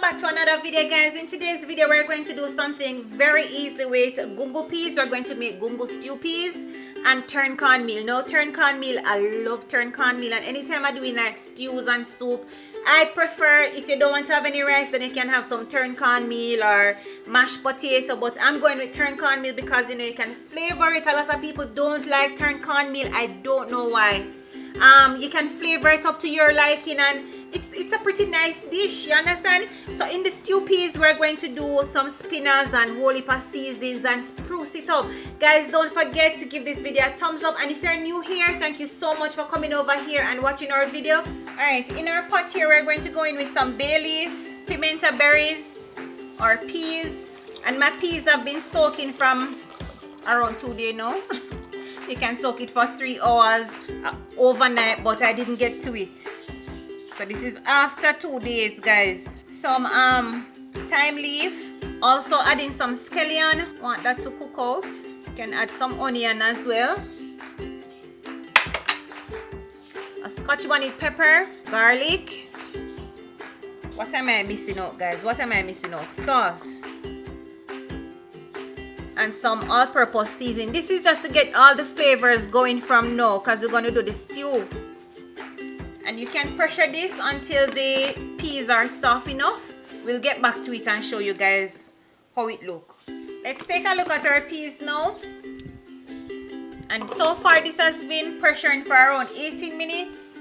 back to another video, guys. In today's video we're going to do something very easy with gungo peas. We're going to make gungo stew peas and turn cornmeal. Now turn cornmeal, I love turn cornmeal, and anytime I'm doing like stews and soup, I prefer, if you don't want to have any rice, then you can have some turn cornmeal or mashed potato, but I'm going with turn cornmeal because you know you can flavor it. A lot of people don't like turn cornmeal. I don't know why. You can flavor it up to your liking, and it's a pretty nice dish, you understand? So in the stew peas we're going to do some spinach and whole heap of seasonings and spruce it up. Guys, don't forget to give this video a thumbs up, and if you're new here, thank you so much for coming over here and watching our video. Alright, in our pot here we're going to go in with some bay leaf, pimento berries or peas, and my peas have been soaking from around 2 days now. You can soak it for 3 hours overnight, but I didn't get to it. So this is after 2 days, guys. Some thyme leaf. Also adding some scallion. Want that to cook out. You can add some onion as well. A Scotch bonnet pepper, garlic. What am I missing out, guys? What am I missing out? Salt. And some all-purpose seasoning. This is just to get all the flavors going from now, because we're going to do the stew. And you can pressure this until the peas are soft enough. We'll get back to it and show you guys how it looks. Let's take a look at our peas now. And so far this has been pressuring for around 18 minutes.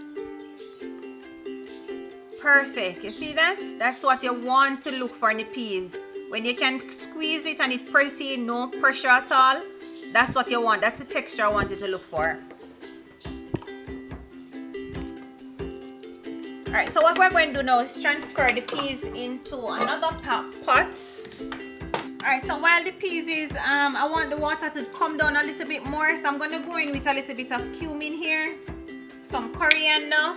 Perfect. You see that? That's what you want to look for in the peas. When you can squeeze it and it pressy, no pressure at all, that's what you want. That's the texture I want you to look for. Alright, so what we're going to do now is transfer the peas into another pot. Alright, so while the peas is, I want the water to come down a little bit more, so I'm going to go in with a little bit of cumin here, some coriander.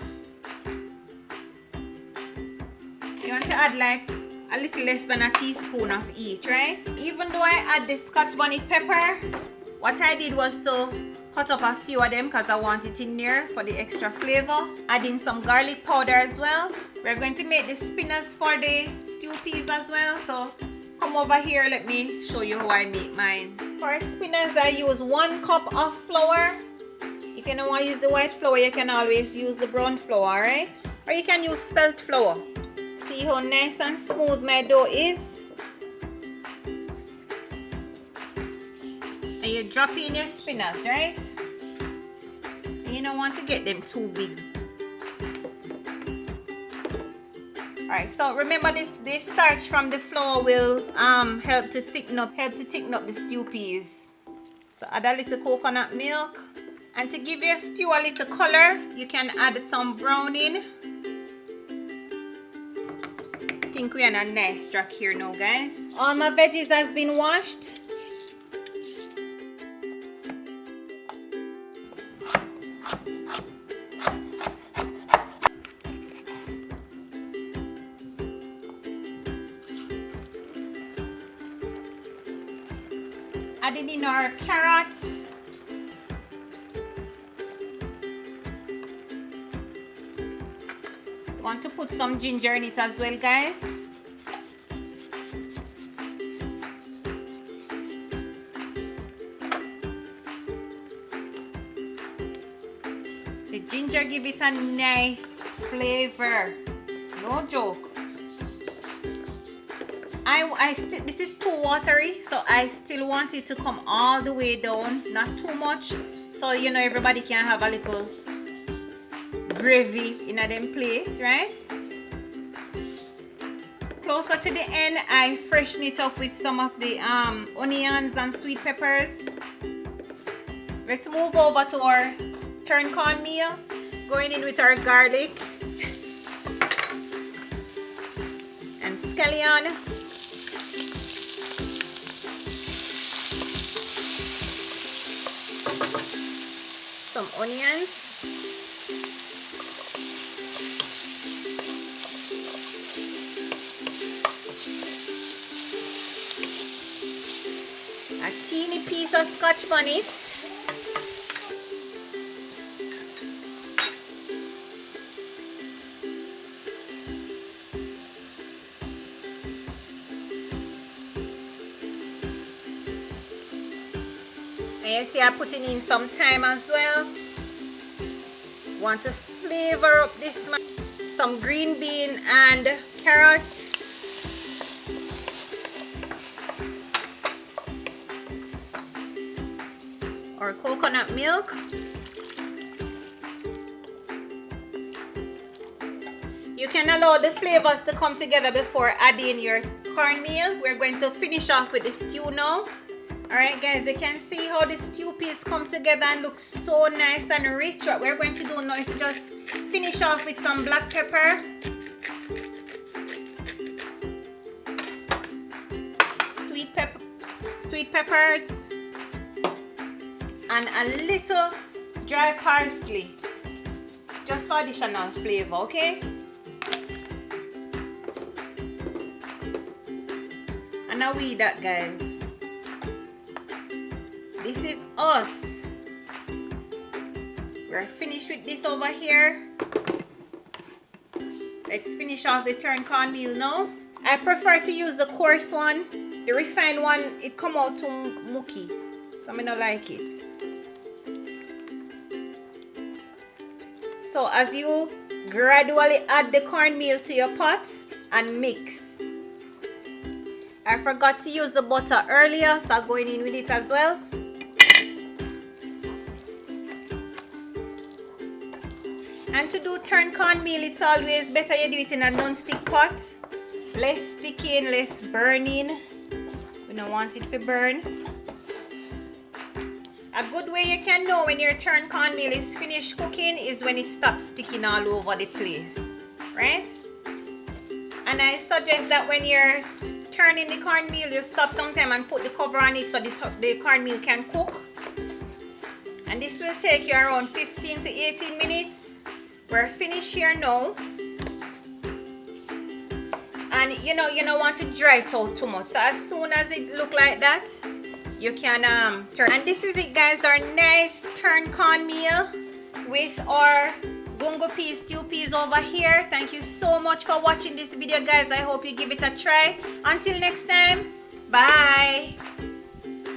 You want to add like a little less than a teaspoon of each, right? Even though I add the Scotch bonnet pepper, what I did was to cut up a few of them because I want it in there for the extra flavor. Adding some garlic powder as well. We're going to make the spinach for the stew peas as well. So come over here, let me show you how I make mine. For spinach, I use 1 cup of flour. If you don't want to use the white flour, you can always use the brown flour, right? Or you can use spelt flour. See how nice and smooth my dough is? And you drop in your spinach, right? And you don't want to get them too big. Alright, so remember this starch from the flour will help to thicken up the stew peas. So add a little coconut milk. And to give your stew a little color, you can add some browning. I think we're on a nice track here now, guys. All my veggies has been washed. Adding in our carrots. Want to put some ginger in it as well, guys. The ginger give it a nice flavor. No joke. This is too watery, so I still want it to come all the way down, not too much, so you know everybody can have a little gravy in a them plates, right? Closer to the end, I freshen it up with some of the onions and sweet peppers. Let's move over to our turn cornmeal. Going in with our garlic and scallion. Some onions. A teeny piece of Scotch bonnet. And you see I'm putting in some thyme as well. Want to flavor up this one. Some green bean and carrot. Or coconut milk. You can allow the flavors to come together before adding your cornmeal. We're going to finish off with the stew now. Alright guys, you can see how the stew peas come together and look so nice and rich. What we're going to do now is just finish off with some black pepper. Sweet peppers. And a little dry parsley. Just for additional flavor, okay? And now we eat that, guys. This is us. We're finished with this over here. Let's finish off the turned cornmeal now. I prefer to use the coarse one. The refined one, it come out too mucky. So I don't like it. So as you gradually add the cornmeal to your pot and mix. I forgot to use the butter earlier, so I'm going in with it as well. And to do turned cornmeal, it's always better you do it in a non-stick pot. Less sticking, less burning. We don't want it to burn. A good way you can know when your turned cornmeal is finished cooking is when it stops sticking all over the place, right? And I suggest that when you're turning the cornmeal, you stop sometime and put the cover on it so the cornmeal can cook. And this will take you around 15 to 18 minutes. We're finished here now. And you don't want to dry it out too much. So as soon as it look like that, you can turn. And this is it, guys, our nice turned cornmeal with our gungo peas, stew peas over here. Thank you so much for watching this video, guys. I hope you give it a try. Until next time, bye.